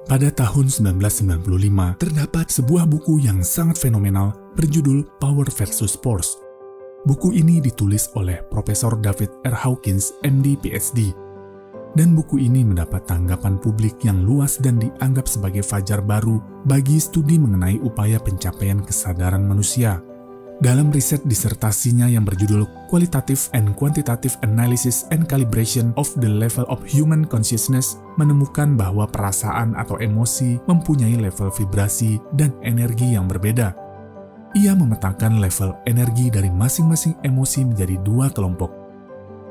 Pada tahun 1995, terdapat sebuah buku yang sangat fenomenal berjudul Power versus Force. Buku ini ditulis oleh Profesor David R. Hawkins, MD, PhD. Dan buku ini mendapat tanggapan publik yang luas dan dianggap sebagai fajar baru bagi studi mengenai upaya pencapaian kesadaran manusia. Dalam riset disertasinya yang berjudul Qualitative and Quantitative Analysis and Calibration of the Level of Human Consciousness, menemukan bahwa perasaan atau emosi mempunyai level vibrasi dan energi yang berbeda. Ia memetakan level energi dari masing-masing emosi menjadi dua kelompok.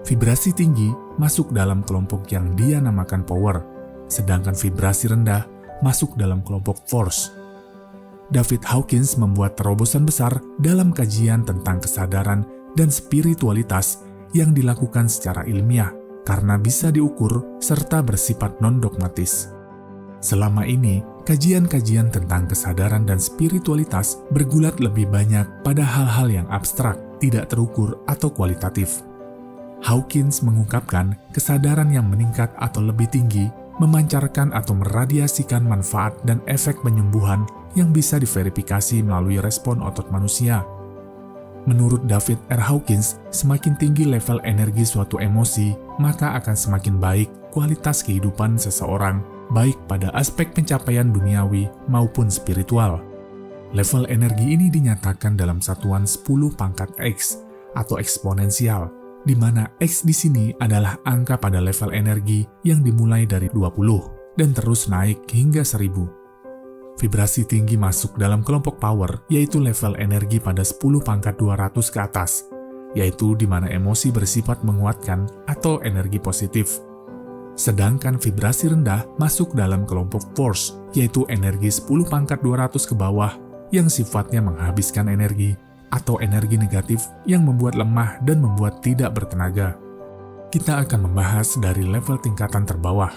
Vibrasi tinggi masuk dalam kelompok yang dia namakan power, sedangkan vibrasi rendah masuk dalam kelompok force. David Hawkins membuat terobosan besar dalam kajian tentang kesadaran dan spiritualitas yang dilakukan secara ilmiah karena bisa diukur serta bersifat non-dogmatis. Selama ini, kajian-kajian tentang kesadaran dan spiritualitas bergulat lebih banyak pada hal-hal yang abstrak, tidak terukur atau kualitatif. Hawkins mengungkapkan kesadaran yang meningkat atau lebih tinggi memancarkan atau meradiasikan manfaat dan efek penyembuhan yang bisa diverifikasi melalui respon otot manusia. Menurut David R. Hawkins, semakin tinggi level energi suatu emosi, maka akan semakin baik kualitas kehidupan seseorang, baik pada aspek pencapaian duniawi maupun spiritual. Level energi ini dinyatakan dalam satuan 10 pangkat X atau eksponensial, di mana X di sini adalah angka pada level energi yang dimulai dari 20 dan terus naik hingga 1000. Vibrasi tinggi masuk dalam kelompok power, yaitu level energi pada 10 pangkat 200 ke atas, yaitu di mana emosi bersifat menguatkan atau energi positif. Sedangkan vibrasi rendah masuk dalam kelompok force, yaitu energi 10 pangkat 200 ke bawah yang sifatnya menghabiskan energi, atau energi negatif yang membuat lemah dan membuat tidak bertenaga. Kita akan membahas dari level tingkatan terbawah.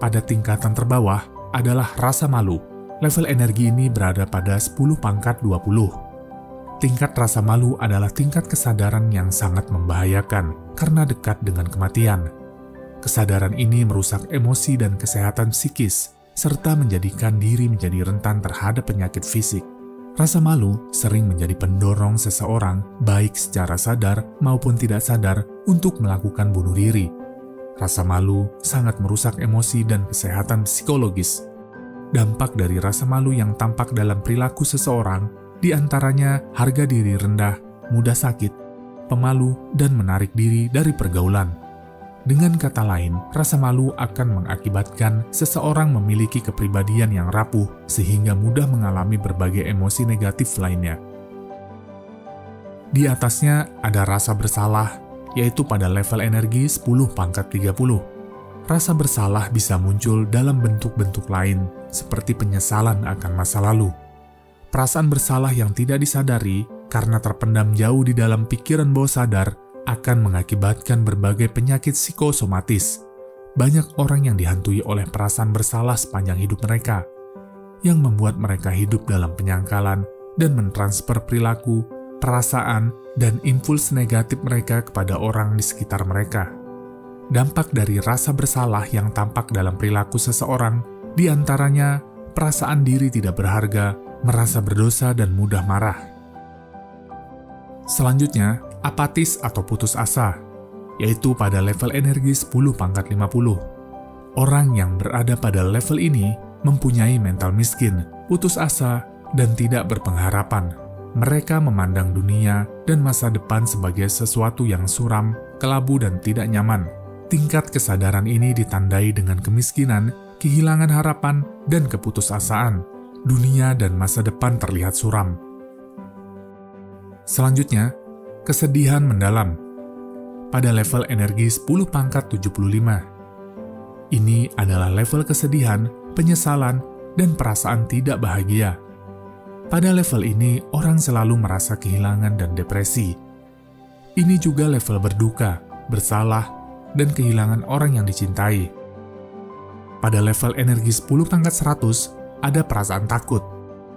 Pada tingkatan terbawah adalah rasa malu. Level energi ini berada pada 10 pangkat 20. Tingkat rasa malu adalah tingkat kesadaran yang sangat membahayakan karena dekat dengan kematian. Kesadaran ini merusak emosi dan kesehatan psikis, serta menjadikan diri menjadi rentan terhadap penyakit fisik. Rasa malu sering menjadi pendorong seseorang, baik secara sadar maupun tidak sadar, untuk melakukan bunuh diri. Rasa malu sangat merusak emosi dan kesehatan psikologis. Dampak dari rasa malu yang tampak dalam perilaku seseorang, diantaranya harga diri rendah, mudah sakit, pemalu, dan menarik diri dari pergaulan. Dengan kata lain, rasa malu akan mengakibatkan seseorang memiliki kepribadian yang rapuh sehingga mudah mengalami berbagai emosi negatif lainnya. Di atasnya ada rasa bersalah, yaitu pada level energi 10 pangkat 30. Rasa bersalah bisa muncul dalam bentuk-bentuk lain, seperti penyesalan akan masa lalu. Perasaan bersalah yang tidak disadari karena terpendam jauh di dalam pikiran bawah sadar akan mengakibatkan berbagai penyakit psikosomatis. Banyak orang yang dihantui oleh perasaan bersalah sepanjang hidup mereka, yang membuat mereka hidup dalam penyangkalan dan mentransfer perilaku, perasaan, dan impuls negatif mereka kepada orang di sekitar mereka. Dampak dari rasa bersalah yang tampak dalam perilaku seseorang, diantaranya perasaan diri tidak berharga, merasa berdosa, dan mudah marah. Selanjutnya, apatis atau putus asa, yaitu pada level energi 10 pangkat 50. Orang yang berada pada level ini mempunyai mental miskin, putus asa, dan tidak berpengharapan. Mereka memandang dunia dan masa depan sebagai sesuatu yang suram, kelabu, dan tidak nyaman. Tingkat kesadaran ini ditandai dengan kemiskinan, kehilangan harapan, dan keputusasaan. Dunia dan masa depan terlihat suram. Selanjutnya, kesedihan mendalam. Pada level energi 10 pangkat 75. Ini adalah level kesedihan, penyesalan, dan perasaan tidak bahagia. Pada level ini, orang selalu merasa kehilangan dan depresi. Ini juga level berduka, bersalah, dan kehilangan orang yang dicintai. Pada level energi 10 pangkat 100, ada perasaan takut.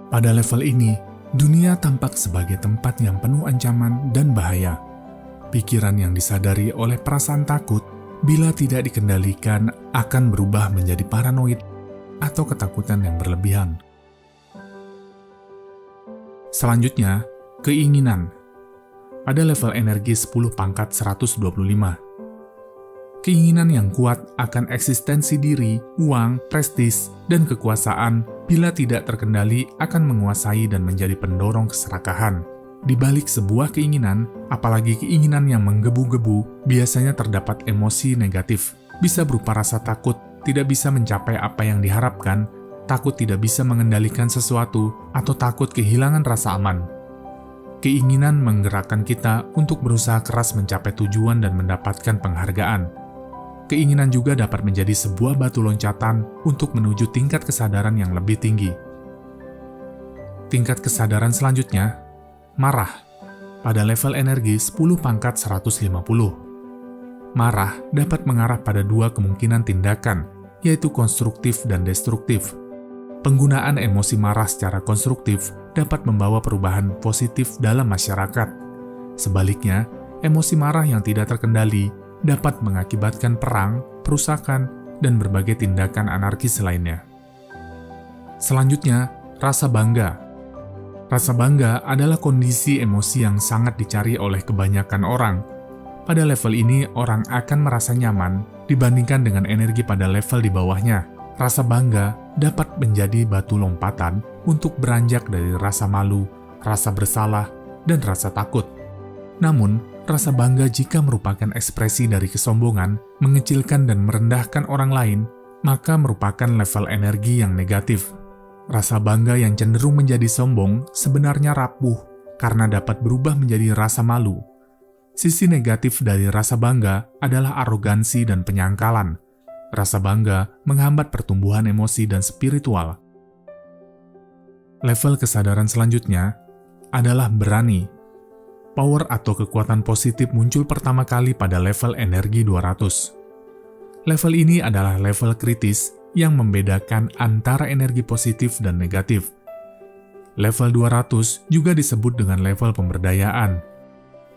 Pada level ini, dunia tampak sebagai tempat yang penuh ancaman dan bahaya. Pikiran yang disadari oleh perasaan takut, bila tidak dikendalikan, akan berubah menjadi paranoid. atau ketakutan yang berlebihan. Selanjutnya, keinginan. Pada level energi 10 pangkat 125. Keinginan yang kuat akan eksistensi diri, uang, prestis, dan kekuasaan bila tidak terkendali akan menguasai dan menjadi pendorong keserakahan. Di balik sebuah keinginan, apalagi keinginan yang menggebu-gebu, biasanya terdapat emosi negatif. Bisa berupa rasa takut, tidak bisa mencapai apa yang diharapkan, takut tidak bisa mengendalikan sesuatu, atau takut kehilangan rasa aman. Keinginan menggerakkan kita untuk berusaha keras mencapai tujuan dan mendapatkan penghargaan. Keinginan juga dapat menjadi sebuah batu loncatan untuk menuju tingkat kesadaran yang lebih tinggi. Tingkat kesadaran selanjutnya, marah. Pada level energi 10 pangkat 150. Marah dapat mengarah pada dua kemungkinan tindakan, yaitu konstruktif dan destruktif. Penggunaan emosi marah secara konstruktif dapat membawa perubahan positif dalam masyarakat. Sebaliknya, emosi marah yang tidak terkendali dapat mengakibatkan perang, perusakan, dan berbagai tindakan anarkis lainnya. Selanjutnya, rasa bangga. Rasa bangga adalah kondisi emosi yang sangat dicari oleh kebanyakan orang. Pada level ini, orang akan merasa nyaman dibandingkan dengan energi pada level di bawahnya. Rasa bangga dapat menjadi batu lompatan untuk beranjak dari rasa malu, rasa bersalah, dan rasa takut. Namun, rasa bangga jika merupakan ekspresi dari kesombongan, mengecilkan dan merendahkan orang lain, maka merupakan level energi yang negatif. Rasa bangga yang cenderung menjadi sombong sebenarnya rapuh karena dapat berubah menjadi rasa malu. Sisi negatif dari rasa bangga adalah arogansi dan penyangkalan. Rasa bangga menghambat pertumbuhan emosi dan spiritual. Level kesadaran selanjutnya adalah berani. Power atau kekuatan positif muncul pertama kali pada level energi 200. Level ini adalah level kritis yang membedakan antara energi positif dan negatif. Level 200 juga disebut dengan level pemberdayaan.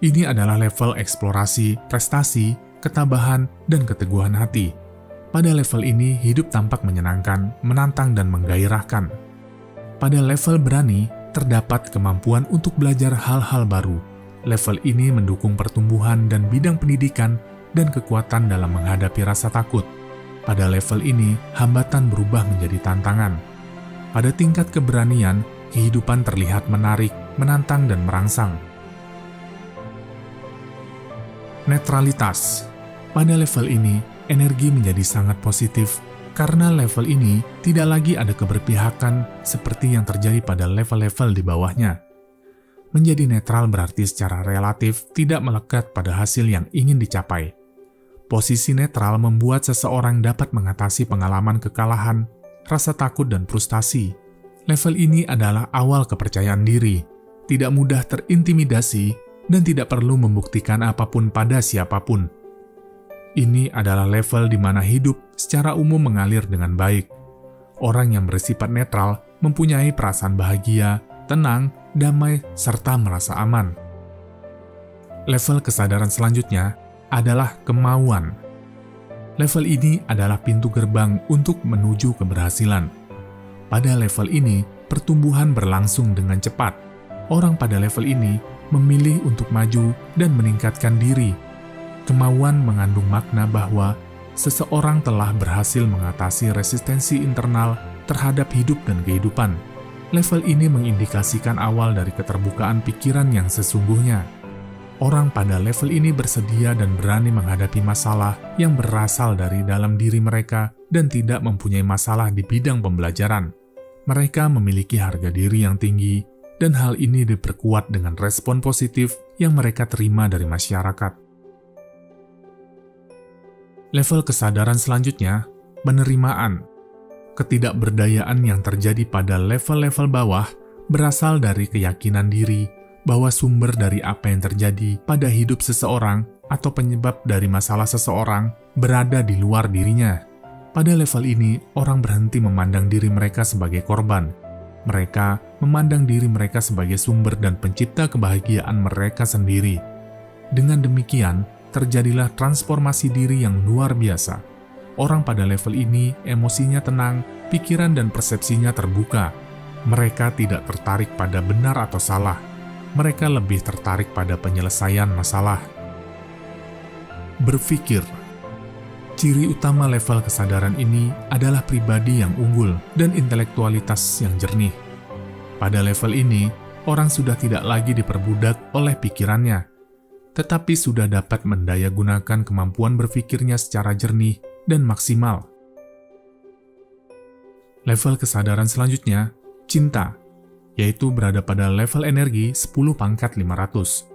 Ini adalah level eksplorasi, prestasi, ketabahan, dan keteguhan hati. Pada level ini, hidup tampak menyenangkan, menantang, dan menggairahkan. Pada level berani, terdapat kemampuan untuk belajar hal-hal baru. Level ini mendukung pertumbuhan dan bidang pendidikan dan kekuatan dalam menghadapi rasa takut. Pada level ini, hambatan berubah menjadi tantangan. Pada tingkat keberanian, kehidupan terlihat menarik, menantang, dan merangsang. Netralitas. Pada level ini, energi menjadi sangat positif karena level ini tidak lagi ada keberpihakan seperti yang terjadi pada level-level di bawahnya. Menjadi netral berarti secara relatif tidak melekat pada hasil yang ingin dicapai. Posisi netral membuat seseorang dapat mengatasi pengalaman kekalahan, rasa takut, dan frustasi. Level ini adalah awal kepercayaan diri, tidak mudah terintimidasi, dan tidak perlu membuktikan apapun pada siapapun. Ini adalah level di mana hidup secara umum mengalir dengan baik. Orang yang bersifat netral mempunyai perasaan bahagia, tenang, damai, serta merasa aman. Level kesadaran selanjutnya adalah kemauan. Level ini adalah pintu gerbang untuk menuju keberhasilan. Pada level ini, pertumbuhan berlangsung dengan cepat. Orang pada level ini memilih untuk maju dan meningkatkan diri. Kemauan mengandung makna bahwa seseorang telah berhasil mengatasi resistensi internal terhadap hidup dan kehidupan. Level ini mengindikasikan awal dari keterbukaan pikiran yang sesungguhnya. Orang pada level ini bersedia dan berani menghadapi masalah yang berasal dari dalam diri mereka dan tidak mempunyai masalah di bidang pembelajaran. Mereka memiliki harga diri yang tinggi, dan hal ini diperkuat dengan respon positif yang mereka terima dari masyarakat. Level kesadaran selanjutnya, penerimaan. Ketidakberdayaan yang terjadi pada level-level bawah berasal dari keyakinan diri bahwa sumber dari apa yang terjadi pada hidup seseorang atau penyebab dari masalah seseorang berada di luar dirinya. Pada level ini, orang berhenti memandang diri mereka sebagai korban. Mereka memandang diri mereka sebagai sumber dan pencipta kebahagiaan mereka sendiri. Dengan demikian, terjadilah transformasi diri yang luar biasa. Orang pada level ini emosinya tenang, pikiran dan persepsinya terbuka. Mereka tidak tertarik pada benar atau salah. Mereka lebih tertarik pada penyelesaian masalah. Berpikir. Ciri utama level kesadaran ini adalah pribadi yang unggul dan intelektualitas yang jernih. Pada level ini, orang sudah tidak lagi diperbudak oleh pikirannya, tetapi sudah dapat mendayagunakan kemampuan berpikirnya secara jernih dan maksimal. Level kesadaran selanjutnya, cinta, yaitu berada pada level energi 10 pangkat 500.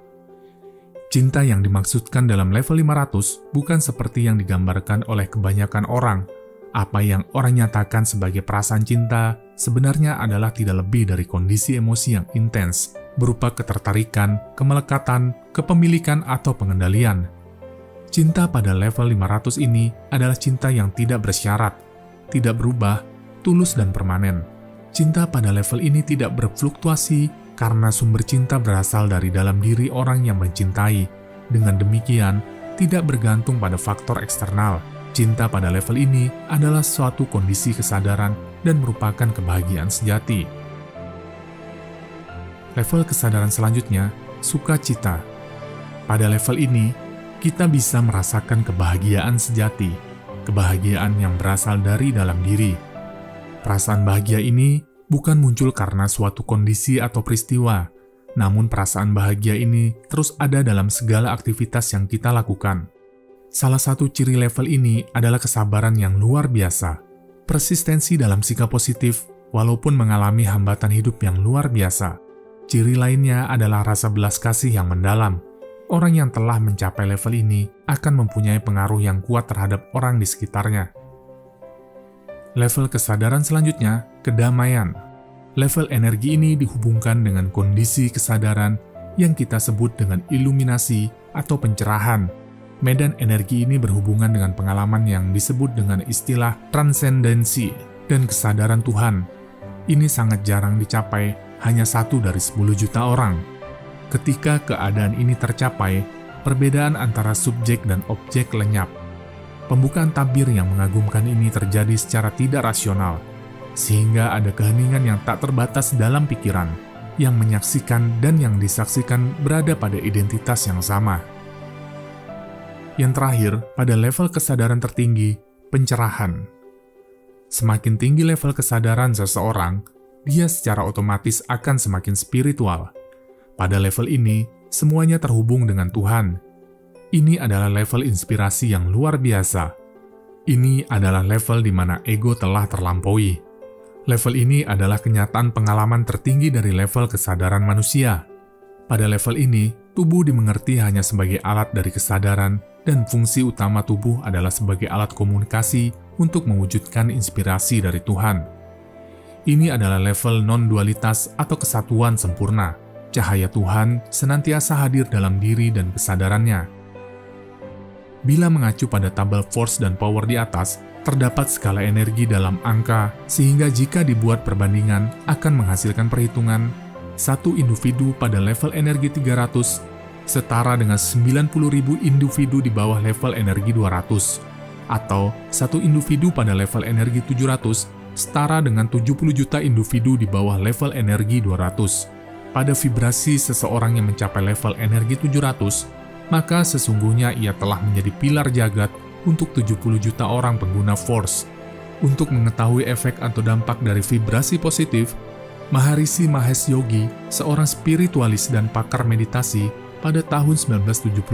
Cinta yang dimaksudkan dalam level 500 bukan seperti yang digambarkan oleh kebanyakan orang. Apa yang orang nyatakan sebagai perasaan cinta sebenarnya adalah tidak lebih dari kondisi emosi yang intens, berupa ketertarikan, kemelekatan, kepemilikan, atau pengendalian. Cinta pada level 500 ini adalah cinta yang tidak bersyarat, tidak berubah, tulus dan permanen. Cinta pada level ini tidak berfluktuasi karena sumber cinta berasal dari dalam diri orang yang mencintai. Dengan demikian, tidak bergantung pada faktor eksternal. Cinta pada level ini adalah suatu kondisi kesadaran dan merupakan kebahagiaan sejati. Level kesadaran selanjutnya, sukacita. Pada level ini, kita bisa merasakan kebahagiaan sejati, kebahagiaan yang berasal dari dalam diri. Perasaan bahagia ini bukan muncul karena suatu kondisi atau peristiwa, namun perasaan bahagia ini terus ada dalam segala aktivitas yang kita lakukan. Salah satu ciri level ini adalah kesabaran yang luar biasa, persistensi dalam sikap positif walaupun mengalami hambatan hidup yang luar biasa. Ciri lainnya adalah rasa belas kasih yang mendalam. Orang yang telah mencapai level ini akan mempunyai pengaruh yang kuat terhadap orang di sekitarnya. Level kesadaran selanjutnya, kedamaian. Level energi ini dihubungkan dengan kondisi kesadaran yang kita sebut dengan iluminasi atau pencerahan. Medan energi ini berhubungan dengan pengalaman yang disebut dengan istilah transendensi dan kesadaran Tuhan. Ini sangat jarang dicapai, hanya 1 dari 10 juta orang. Ketika keadaan ini tercapai, perbedaan antara subjek dan objek lenyap. Pembukaan tabir yang mengagumkan ini terjadi secara tidak rasional, sehingga ada keheningan yang tak terbatas dalam pikiran, yang menyaksikan dan yang disaksikan berada pada identitas yang sama. Yang terakhir, pada level kesadaran tertinggi, pencerahan. Semakin tinggi level kesadaran seseorang, dia secara otomatis akan semakin spiritual. Pada level ini, semuanya terhubung dengan Tuhan. Ini adalah level inspirasi yang luar biasa. Ini adalah level di mana ego telah terlampaui. Level ini adalah kenyataan pengalaman tertinggi dari level kesadaran manusia. Pada level ini, tubuh dimengerti hanya sebagai alat dari kesadaran, dan fungsi utama tubuh adalah sebagai alat komunikasi untuk mewujudkan inspirasi dari Tuhan. Ini adalah level non-dualitas atau kesatuan sempurna. Cahaya Tuhan senantiasa hadir dalam diri dan kesadarannya. Bila mengacu pada tabel force dan power di atas, terdapat skala energi dalam angka, sehingga jika dibuat perbandingan akan menghasilkan perhitungan satu individu pada level energi 300 setara dengan 90.000 individu di bawah level energi 200, atau satu individu pada level energi 700 setara dengan 70 juta individu di bawah level energi 200. Pada vibrasi seseorang yang mencapai level energi 700, maka sesungguhnya ia telah menjadi pilar jagat untuk 70 juta orang pengguna force. Untuk mengetahui efek atau dampak dari vibrasi positif, Maharishi Mahesh Yogi, seorang spiritualis dan pakar meditasi, pada tahun 1972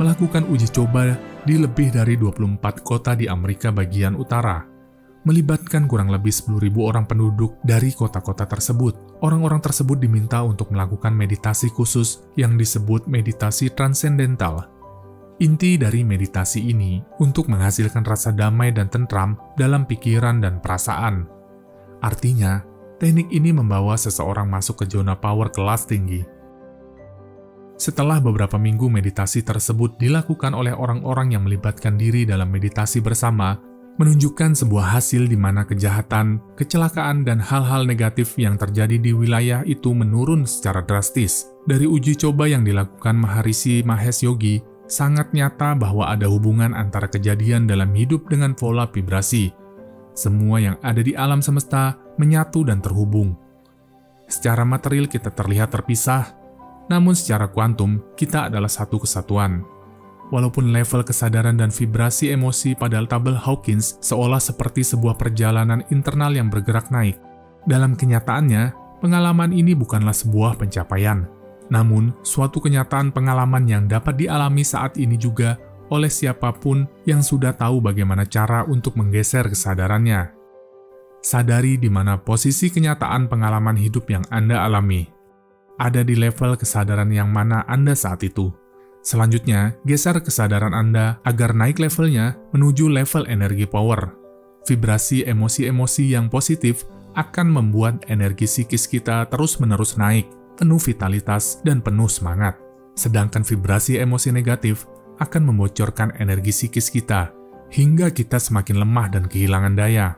melakukan uji coba di lebih dari 24 kota di Amerika bagian utara, melibatkan kurang lebih 10.000 orang penduduk dari kota-kota tersebut. Orang-orang tersebut diminta untuk melakukan meditasi khusus yang disebut meditasi transendental. Inti dari meditasi ini untuk menghasilkan rasa damai dan tentram dalam pikiran dan perasaan. Artinya, teknik ini membawa seseorang masuk ke zona power kelas tinggi. Setelah beberapa minggu meditasi tersebut dilakukan oleh orang-orang yang melibatkan diri dalam meditasi bersama, menunjukkan sebuah hasil di mana kejahatan, kecelakaan, dan hal-hal negatif yang terjadi di wilayah itu menurun secara drastis. Dari uji coba yang dilakukan Maharishi Mahesh Yogi, sangat nyata bahwa ada hubungan antara kejadian dalam hidup dengan pola vibrasi. Semua yang ada di alam semesta menyatu dan terhubung. Secara material kita terlihat terpisah, namun secara kuantum kita adalah satu kesatuan. Walaupun level kesadaran dan vibrasi emosi pada tabel Hawkins seolah seperti sebuah perjalanan internal yang bergerak naik, dalam kenyataannya, pengalaman ini bukanlah sebuah pencapaian, namun suatu kenyataan pengalaman yang dapat dialami saat ini juga oleh siapapun yang sudah tahu bagaimana cara untuk menggeser kesadarannya. Sadari di mana posisi kenyataan pengalaman hidup yang Anda alami. Ada di level kesadaran yang mana Anda saat itu. Selanjutnya, geser kesadaran Anda agar naik levelnya menuju level energi power. Vibrasi emosi-emosi yang positif akan membuat energi psikis kita terus-menerus naik, penuh vitalitas dan penuh semangat. Sedangkan vibrasi emosi negatif akan membocorkan energi psikis kita, hingga kita semakin lemah dan kehilangan daya.